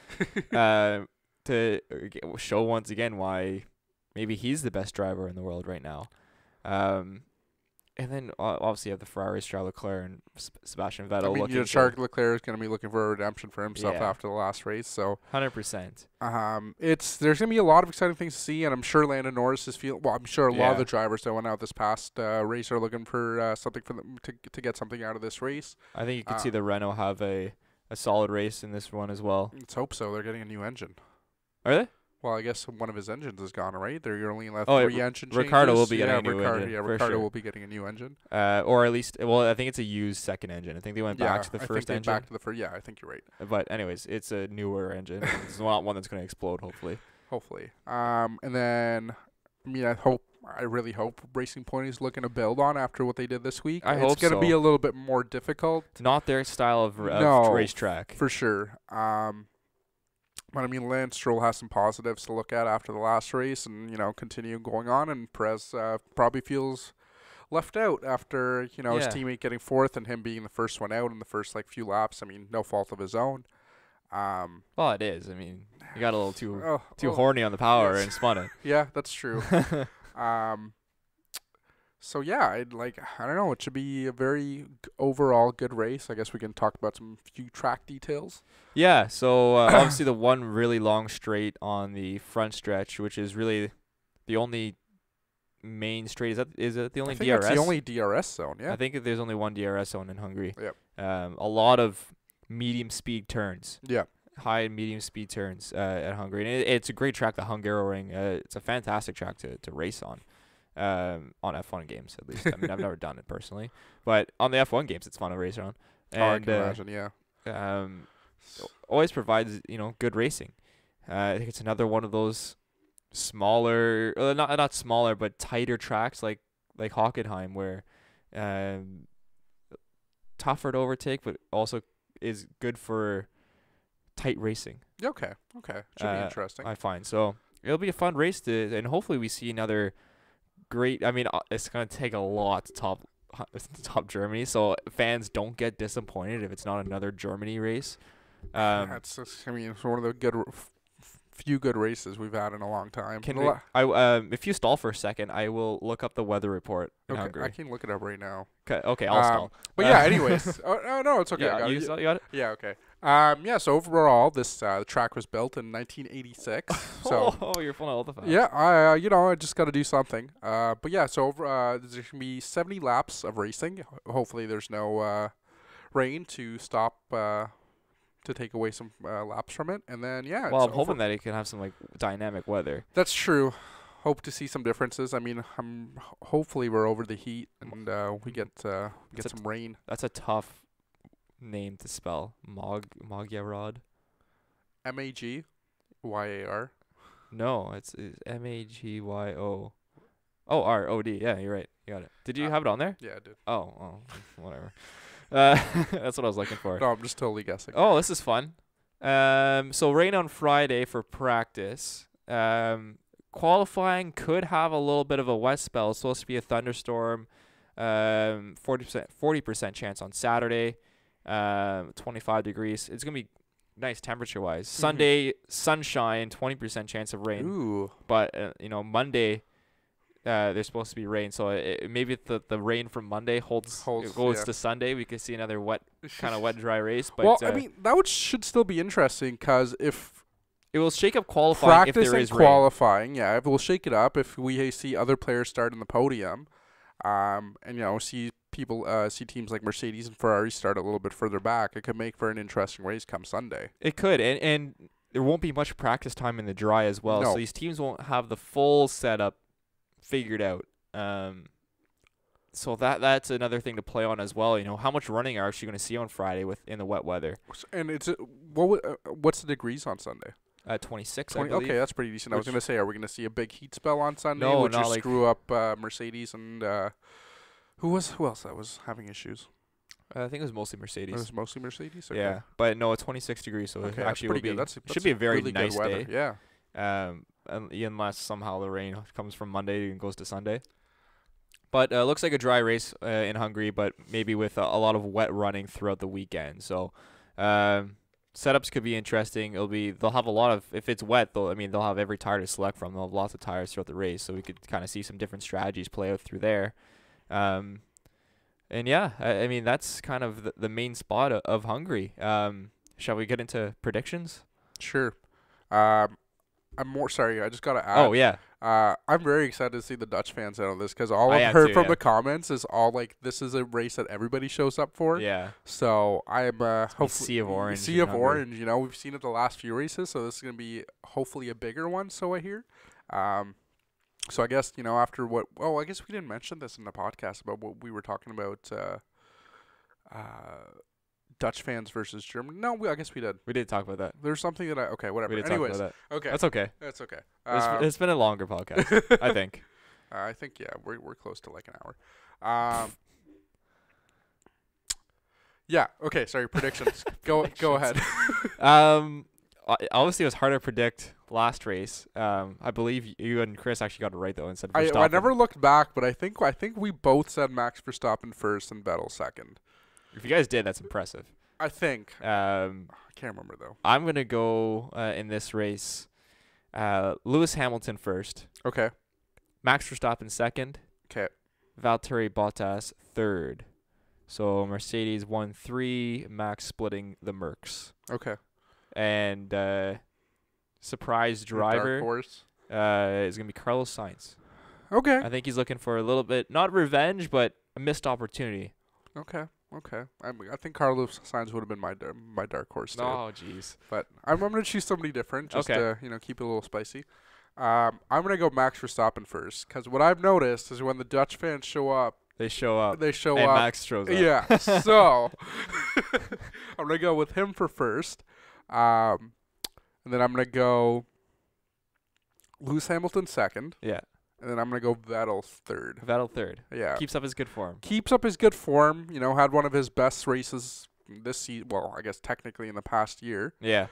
show once again why maybe he's the best driver in the world right now. And then obviously you have the Ferraris, Charles Leclerc, and Sebastian Vettel. I mean, looking Charles Leclerc is going to be looking for a redemption for himself Yeah. after the last race. So 100%. there's going to be a lot of exciting things to see, and I'm sure Landon Norris is feeling. Well, I'm sure a lot of Yeah. the drivers that went out this past race are looking for something for them to get something out of this race. I think you could see the Renault have a solid race in this one as well. Let's hope so. They're getting a new engine. Are they? Well, I guess one of his engines is gone, right? You're only left Oh, 3 engine changes. Ricardo will be getting a new engine, Yeah, for Ricardo sure. will be getting a new engine. Or at least, well, I think it's a used second engine. I think they went back to the I first think engine. back to the first. Yeah, I think you're right. But anyways, it's a newer engine. It's not one that's going to explode, hopefully. Hopefully. And then, I mean, I really hope Racing Point is looking to build on after what they did this week. I hope it's going to be so. a little bit more difficult. It's not their style of No, racetrack. for sure. But I mean, Lance Stroll has some positives to look at after the last race, and continue going on. And Perez probably feels left out after his Yeah. teammate getting fourth and him being the first one out in the first few laps. I mean, no fault of his own. Well, it is. I mean, you got a little too Oh, horny on the power yes. and spun it. Yeah, that's true. So yeah, I don't know. It should be a very overall good race. I guess we can talk about some few track details. Yeah, so obviously the one really long straight on the front stretch, which is really the only main straight. Is it the only I think DRS? it's the only DRS zone. Yeah. I think there's only one DRS zone in Hungary. Yep. A lot of medium speed turns. Yeah. High and medium speed turns at Hungary. And it's a great track, the Hungaroring. It's a fantastic track to race on F1 games, at least. I mean, I've never done it personally. But on the F1 games, it's fun to race on. And, I can imagine, yeah. Always provides, good racing. I think it's another one of those smaller, not smaller, but tighter tracks like Hockenheim, where tougher to overtake, but also is good for tight racing. Okay. Should be interesting. I find so it'll be a fun race and hopefully we see another great. I mean, it's gonna take a lot to top Germany, so fans don't get disappointed if it's not another Germany race. It's one of the few good races we've had in a long time. If you stall for a second, I will look up the weather report in Hungary. I can look it up right now. Okay, I'll stall. But yeah, anyways. No, it's okay. Yeah, I got you got it. Yeah, okay. So overall, this track was built in 1986. So you're pulling all the facts. yeah, I just got to do something. But yeah, so there's gonna be 70 laps of racing. Hopefully, there's no rain to stop to take away some laps from it, and then yeah. Well, I'm hoping that it can have some dynamic weather. That's true. Hope to see some differences. I mean, hopefully we're over the heat and we get some rain. That's a tough name to spell. Magyarod. Magyar. No, it's Magyo. Oh, ROD. Yeah, you're right. You got it. Did you have it on there? Yeah, I did. Oh, whatever. That's what I was looking for. No, I'm just totally guessing. Oh, this is fun. So rain on Friday for practice. Qualifying could have a little bit of a wet spell. It's supposed to be a thunderstorm 40% chance on Saturday. 25 degrees. It's gonna be nice temperature-wise. Sunday, sunshine, 20% chance of rain. Ooh. But Monday, there's supposed to be rain. So maybe if the rain from Monday goes to Sunday, we could see another kind of wet, dry race. But well, I mean, that should still be interesting because if it will shake up qualifying if there is rain. Qualifying, yeah, if we'll shake it up if we see other players start in the podium, and see teams like Mercedes and Ferrari start a little bit further back, it could make for an interesting race come Sunday. It could, and there won't be much practice time in the dry as well. No. So these teams won't have the full setup figured out. So that's another thing to play on as well. How much running are you actually going to see on Friday in the wet weather? And what's the degrees on Sunday? 26, 20, I believe. Okay, that's pretty decent. I was going to say, are we going to see a big heat spell on Sunday? No, which not just like screw up Mercedes and who else that was having issues? I think it was mostly Mercedes. It was mostly Mercedes? Okay. Yeah, but no, it's 26 degrees, so okay, it actually will be. That's should be a very really nice good weather. day. Yeah. Unless somehow the rain comes from Monday and goes to Sunday. But looks like a dry race in Hungary, but maybe with a lot of wet running throughout the weekend. So setups could be interesting. They'll have a lot of, if it's wet, they'll have every tire to select from. They'll have lots of tires throughout the race, so we could kind of see some different strategies play out through there. And yeah, I mean, that's kind of the main spot of Hungary. Shall we get into predictions? Sure. I'm more sorry. I just got to add. Oh, yeah. I'm very excited to see the Dutch fans out on this because all I've heard from the comments is all like, this is a race that everybody shows up for. Yeah. So I'm hopefully sea of orange. Sea of orange. We've seen it the last few races, so this is going to be hopefully a bigger one. So I hear. So I guess after what? Oh, I guess we didn't mention this in the podcast about what we were talking about. Dutch fans versus German. No, I guess we did. We did talk about that. There's something that okay, whatever. We did Anyways, talk about that. Okay, that's okay. That's okay. It's been a longer podcast, I think. I think we're close to like an hour. Yeah. Okay. Sorry. Predictions. Go ahead. Obviously, it was hard to predict last race. I believe you and Chris actually got it right though. Instead of Verstappen. I never looked back, but I think we both said Max Verstappen first and Vettel second. If you guys did, that's impressive. I think. I can't remember though. I'm gonna go in this race. Lewis Hamilton first. Okay. Max Verstappen second. Okay. Valtteri Bottas third. So Mercedes 1-3. Max splitting the Mercs. Okay. And surprise driver dark horse is gonna be Carlos Sainz. Okay. I think he's looking for a little bit, not revenge, but a missed opportunity. Okay. I think Carlos Sainz would have been my dark horse too. Oh, jeez. But I'm going to choose somebody different just to keep it a little spicy. I'm going to go Max Verstappen first because what I've noticed is when the Dutch fans show up, they show up. And Max shows up. Yeah. So I'm going to go with him for first. And then I'm going to go Lewis Hamilton second. Yeah. And then I'm going to go Vettel third. Yeah. Keeps up his good form. Had one of his best races this season. Well, I guess technically in the past year. Yeah.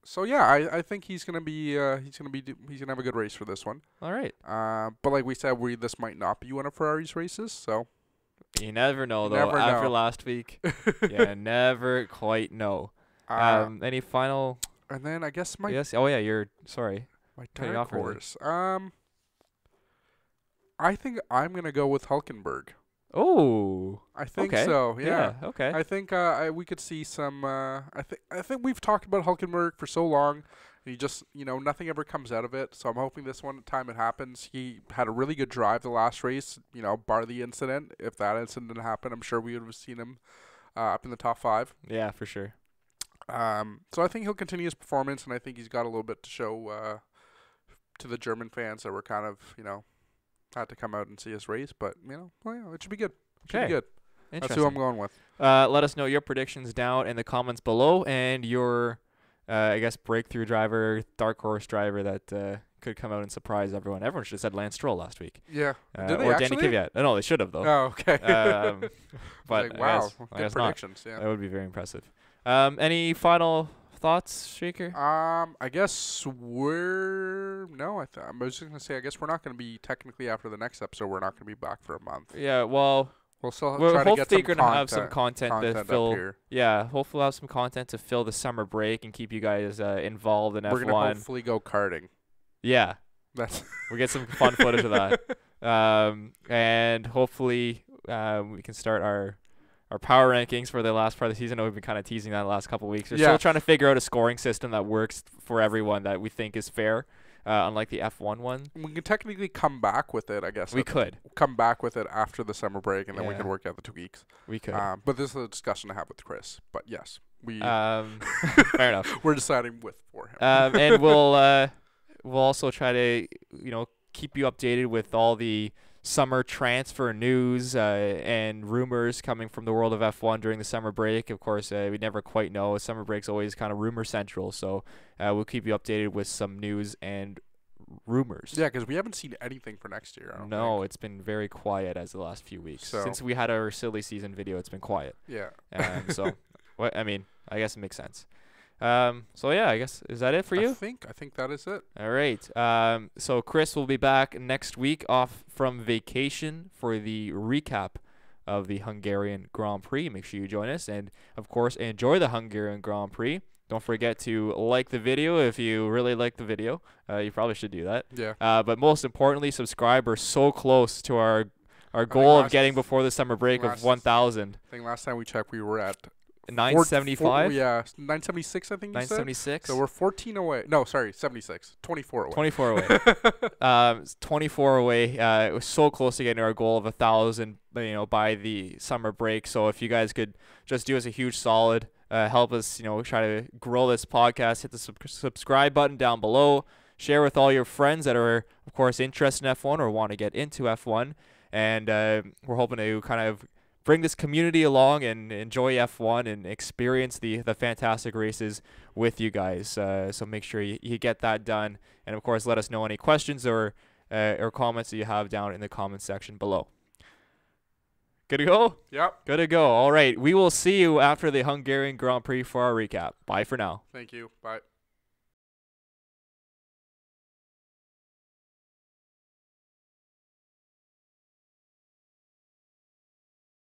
So yeah, I think he's gonna have a good race for this one. All right. But like we said, this might not be one of Ferrari's races, so you never know though. After last week, you never quite know. Any final? And then I guess my dark horse. I think I'm gonna go with Hülkenberg. Oh, I think so. Yeah. Okay. I think we could see some. I think we've talked about Hülkenberg for so long. And he just, nothing ever comes out of it. So I'm hoping this one time it happens. He had a really good drive the last race. Bar the incident. If that incident didn't happen, I'm sure we would have seen him up in the top 5. Yeah, for sure. So I think he'll continue his performance, and I think he's got a little bit to show to the German fans that were kind of, had to come out and see his race, but it should be good. Should be good. That's who I'm going with. Let us know your predictions down in the comments below, and your, breakthrough driver, dark horse driver that could come out and surprise everyone. Everyone should have said Lance Stroll last week. Yeah. Did they actually? Danny Kvyat. No, they should have though. Oh, okay. But wow, good predictions. Yeah, that would be very impressive. Any final thoughts, Shaker? I guess we're no. I was just gonna say. I guess we're not gonna be technically after the next episode. We're not gonna be back for a month. Yeah, well, We'll still we're try to get some hopefully gonna have some content to up fill. here. Yeah, hopefully we'll have some content to fill the summer break and keep you guys involved in F1. We're gonna hopefully go karting. Yeah, That's we get some fun footage of that. And hopefully we can start our power rankings for the last part of the season. I know we've been kind of teasing that the last couple of weeks. We're still trying to figure out a scoring system that works for everyone that we think is fair, unlike the F1 one. We can technically come back with it, I guess. We could come back with it after the summer break, and then we can work out the 2 weeks. We could. But this is a discussion to have with Chris. But yes, we. Fair enough. We're deciding for him. And we'll also try to keep you updated with all the summer transfer news and rumors coming from the world of F1 during the summer break. Of course, we never quite know. Summer break's always kind of rumor central, so we'll keep you updated with some news and rumors. Yeah, because we haven't seen anything for next year. I don't think. It's been very quiet as the last few weeks. So since we had our silly season video, it's been quiet. Yeah. So, I guess it makes sense. So yeah, I guess, is that it for you? I think that is it. All right. So Chris will be back next week off from vacation for the recap of the Hungarian Grand Prix. Make sure you join us, and of course enjoy the Hungarian Grand Prix. Don't forget to like the video if you really like the video. You probably should do that. Yeah. But most importantly, subscribe. We're so close to our goal of getting before the summer break of 1,000. I think last time we checked, we were at 975. Yeah, 976. I think. 976. So we're 14 away. No, sorry, 76. 24 away. 24 away. 24 away. It was so close to getting our goal of 1,000. By the summer break. So if you guys could just do us a huge solid, help us, try to grow this podcast. Hit the subscribe button down below. Share with all your friends that are, of course, interested in F1 or want to get into F1. And we're hoping to kind of bring this community along and enjoy F1 and experience the fantastic races with you guys. So make sure you get that done. And, of course, let us know any questions or comments that you have down in the comment section below. Good to go? Yep. Good to go. All right. We will see you after the Hungarian Grand Prix for our recap. Bye for now. Thank you. Bye.